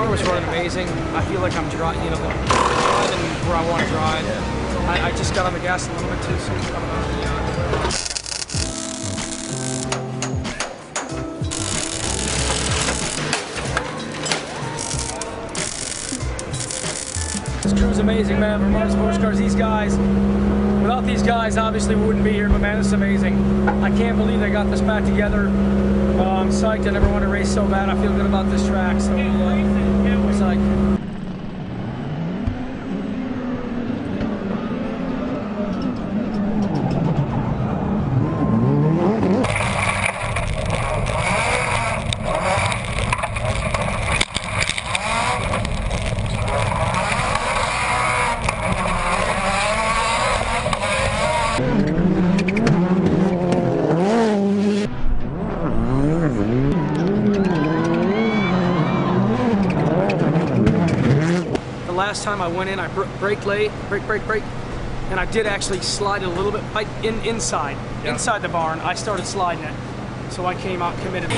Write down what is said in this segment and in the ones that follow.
car was running amazing. I feel like I'm driving, you know, driving where I want to drive. I just got on the gas a little bit too soon. This crew's amazing, man. Vermont Sports Cars, these guys. Without these guys, obviously we wouldn't be here, but man, it's amazing. I can't believe they got this back together. I'm psyched. I never want to race so bad. I feel good about this track, so I'm psyched. Last time I went in, I braked late, brake, and I did actually slide it a little bit inside the barn. I started sliding it, so I came out committed.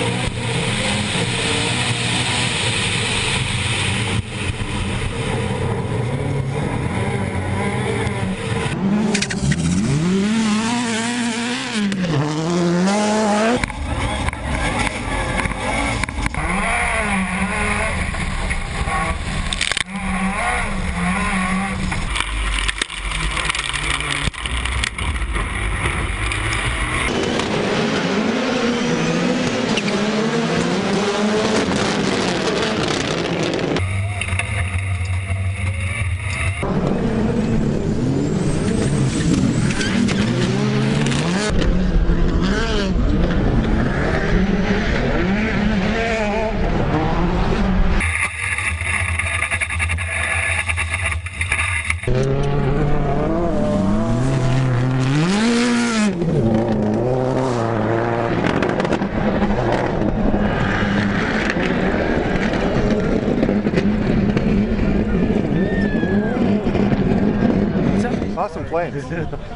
Awesome planes.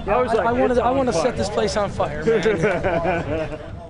I want to set this place on fire, man.